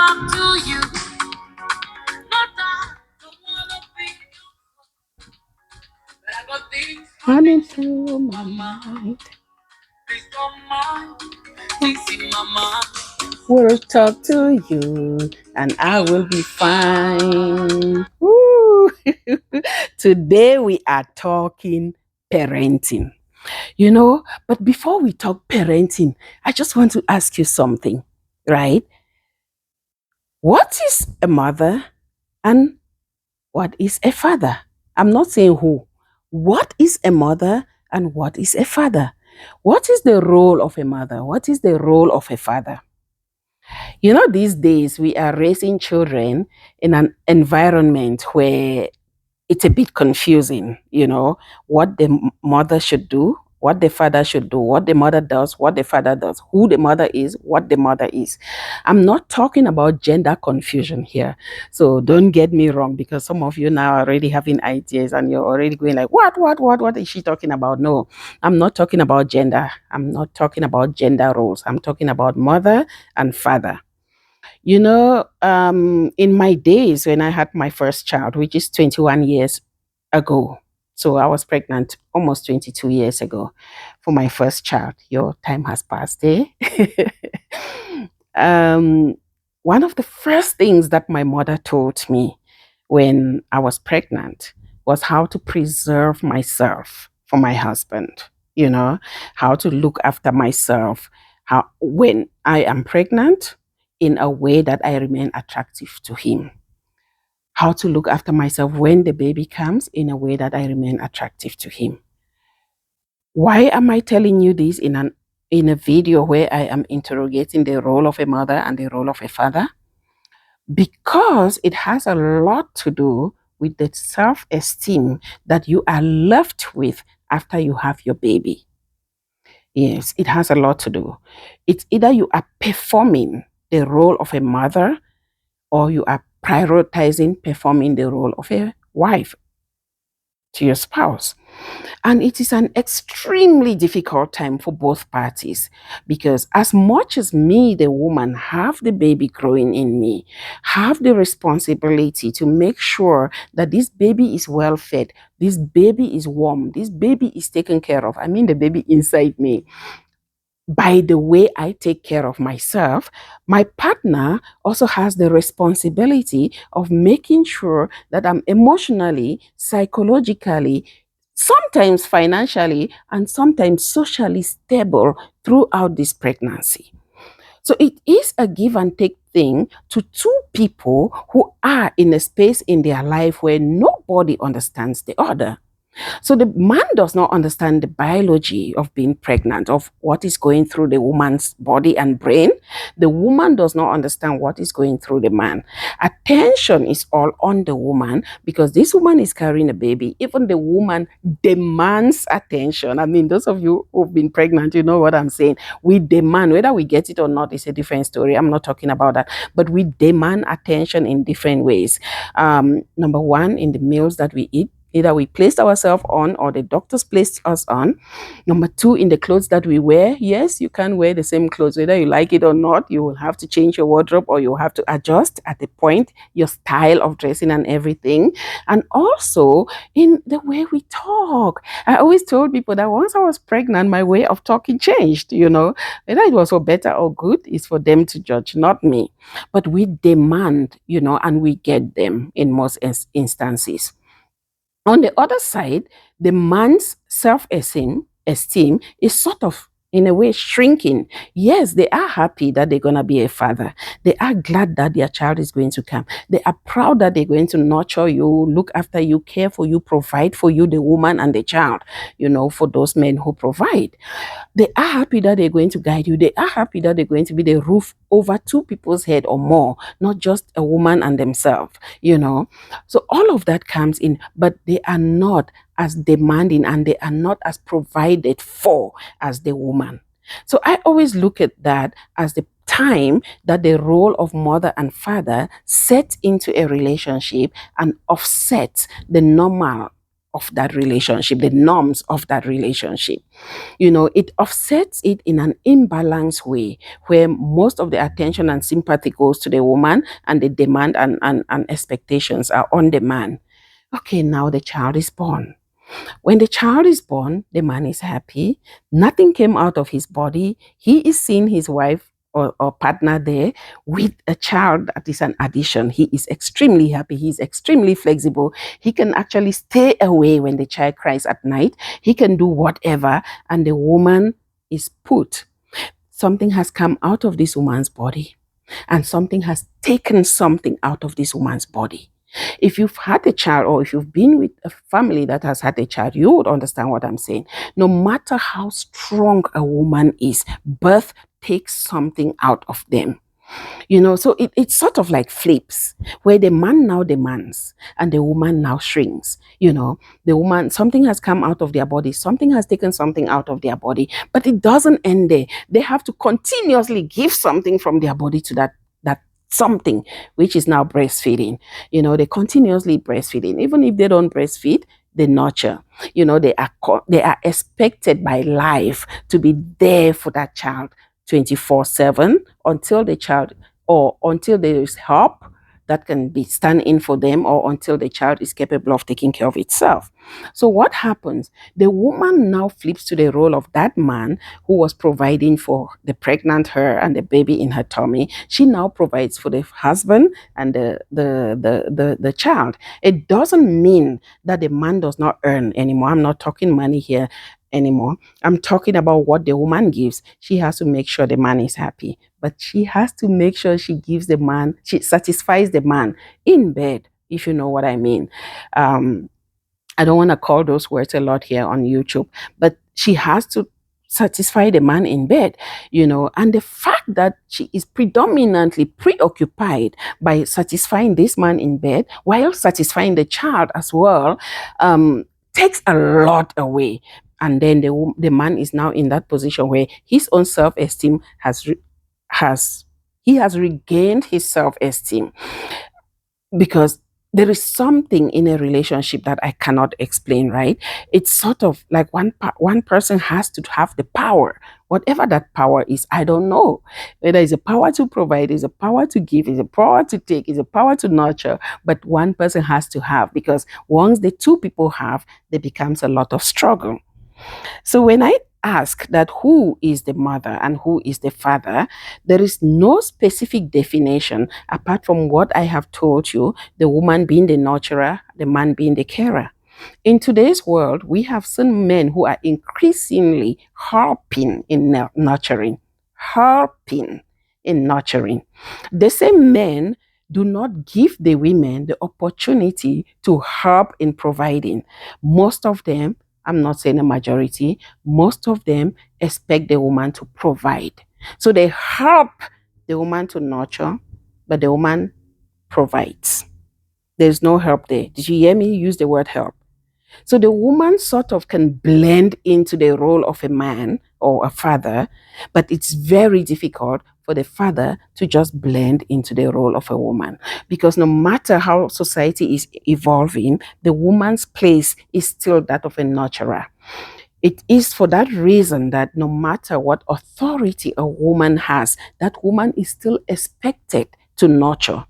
talk to you, but I don't wanna be. But I got things running through my mind. please don't mind. Things in my mind. Will talk to you and I will be fine. Woo. Today we are talking parenting. But before we talk parenting, I just want to ask you something, right? What is a mother and what is a father? I'm not saying who. What is a mother and what is a father? What is the role of a mother? What is the role of a father? These days we are raising children in an environment where it's a bit confusing, what the mother should do, what the father should do, what the mother does, what the father does, who the mother is, what the mother is. I'm not talking about gender confusion here. So don't get me wrong, because some of you now are already having ideas and you're already going like, what is she talking about? No, I'm not talking about gender. I'm not talking about gender roles. I'm talking about mother and father. In my days when I had my first child, which is 21 years ago, so I was pregnant almost 22 years ago for my first child. Your time has passed, eh? um, One of the first things that my mother taught me when I was pregnant was how to preserve myself for my husband, how to look after myself, how when I am pregnant in a way that I remain attractive to him, how to look after myself when the baby comes in a way that I remain attractive to him. Why am I telling you this in a video where I am interrogating the role of a mother and the role of a father? Because it has a lot to do with the self-esteem that you are left with after you have your baby. Yes, it has a lot to do. It's either you are performing the role of a mother or you are prioritizing performing the role of a wife to your spouse. And it is an extremely difficult time for both parties, because as much as me, the woman, have the baby growing in me, have the responsibility to make sure that this baby is well fed, this baby is warm, this baby is taken care of. I mean, the baby inside me. By the way I take care of myself, my partner also has the responsibility of making sure that I'm emotionally, psychologically, sometimes financially, and sometimes socially stable throughout this pregnancy. So it is a give and take thing to two people who are in a space in their life where nobody understands the other. So the man does not understand the biology of being pregnant, of what is going through the woman's body and brain. The woman does not understand what is going through the man. Attention is all on the woman because this woman is carrying a baby. Even the woman demands attention. I mean, those of you who've been pregnant, you know what I'm saying. We demand, whether we get it or not, is a different story. I'm not talking about that. But we demand attention in different ways. Number one, in the meals that we eat. Either we placed ourselves on or the doctors placed us on. Number two, in the clothes that we wear. Yes, you can wear the same clothes, whether you like it or not. You will have to change your wardrobe or you will have to adjust at the point your style of dressing and everything. And also in the way we talk. I always told people that once I was pregnant, my way of talking changed, Whether it was for better or good is for them to judge, not me. But we demand, and we get them in most instances. On the other side, the man's self-esteem is sort of, in a way, shrinking. Yes, they are happy that they're going to be a father. They are glad that their child is going to come. They are proud that they're going to nurture you, look after you, care for you, provide for you, the woman and the child, for those men who provide. They are happy that they're going to guide you. They are happy that they're going to be the roof over two people's head or more, not just a woman and themselves. So all of that comes in, but they are not as demanding and they are not as provided for as the woman. So I always look at that as the time that the role of mother and father set into a relationship and offsets the normal of that relationship, the norms of that relationship. It offsets it in an imbalanced way where most of the attention and sympathy goes to the woman and the demand and expectations are on the man. Okay, now the child is born. When the child is born, the man is happy. Nothing came out of his body. He is seeing his wife or partner there with a child that is an addition. He is extremely happy. He's extremely flexible. He can actually stay away when the child cries at night. He can do whatever, and the woman is put. Something has come out of this woman's body, and something has taken something out of this woman's body. If you've had a child or if you've been with a family that has had a child, you would understand what I'm saying. No matter how strong a woman is, birth takes something out of them. So it sort of like flips, where the man now demands and the woman now shrinks. The woman, something has come out of their body, something has taken something out of their body, but it doesn't end there. They have to continuously give something from their body to that something, which is now breastfeeding. They continuously breastfeeding. Even if they don't breastfeed, they nurture. They are expected by life to be there for that child 24/7 until the child, or until there is help that can be stand in for them, or until the child is capable of taking care of itself. So what happens? The woman now flips to the role of that man who was providing for the pregnant her and the baby in her tummy. She now provides for the husband and the child. It doesn't mean that the man does not earn anymore. I'm not talking money here anymore. I'm talking about what the woman gives. She has to make sure the man is happy, but she has to make sure she satisfies the man in bed, if you know what I mean. Um, I don't want to call those words a lot here on YouTube, but she has to satisfy the man in bed, and the fact that she is predominantly preoccupied by satisfying this man in bed while satisfying the child as well, takes a lot away. And then the man is now in that position where his own self-esteem has he has regained his self-esteem, because there is something in a relationship that I cannot explain, right? It's sort of like one person has to have the power, whatever that power is. I don't know whether it's a power to provide, is a power to give, is a power to take, is a power to nurture, but one person has to have, because once the two people have, there becomes a lot of struggle. So when I ask that who is the mother and who is the father, there is no specific definition apart from what I have told you, the woman being the nurturer, the man being the carer. In today's world, we have seen men who are increasingly helping in nurturing. The same men do not give the women the opportunity to help in providing. Most of them, I'm not saying a majority, most of them expect the woman to provide. So they help the woman to nurture, but the woman provides. There's no help there. Did you hear me use the word help? So the woman sort of can blend into the role of a man or a father, but it's very difficult for the father to just blend into the role of a woman, because no matter how society is evolving, the woman's place is still that of a nurturer. It is for that reason that no matter what authority a woman has, that woman is still expected to nurture.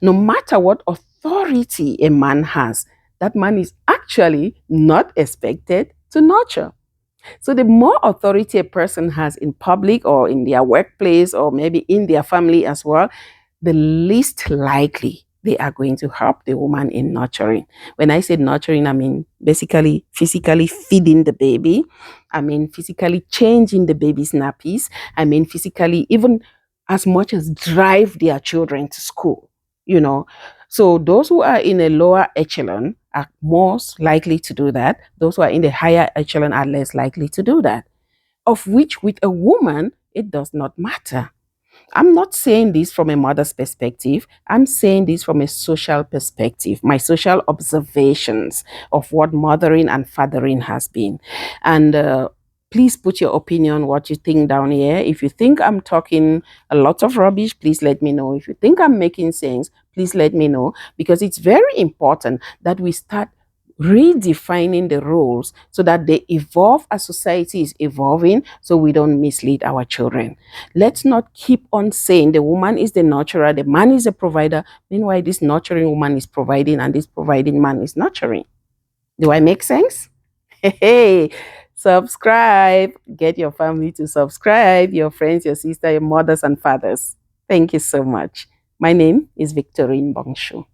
No matter what authority a man has, that man is actually not expected to nurture. So the more authority a person has in public or in their workplace or maybe in their family as well, the least likely they are going to help the woman in nurturing. When I say nurturing, I mean basically physically feeding the baby. I mean physically changing the baby's nappies. I mean physically even as much as drive their children to school, you know. So those who are in a lower echelon are most likely to do that. Those who are in the higher echelon are less likely to do that. Of which with a woman, it does not matter. I'm not saying this from a mother's perspective. I'm saying this from a social perspective, my social observations of what mothering and fathering has been. And please put your opinion, what you think down here. If you think I'm talking a lot of rubbish, please let me know. If you think I'm making sense, please let me know, because it's very important that we start redefining the roles so that they evolve as society is evolving, so we don't mislead our children. Let's not keep on saying the woman is the nurturer, the man is the provider. Meanwhile, this nurturing woman is providing and this providing man is nurturing. Do I make sense? Hey, subscribe. Get your family to subscribe, your friends, your sister, your mothers and fathers. Thank you so much. My name is Victorine Bongshu.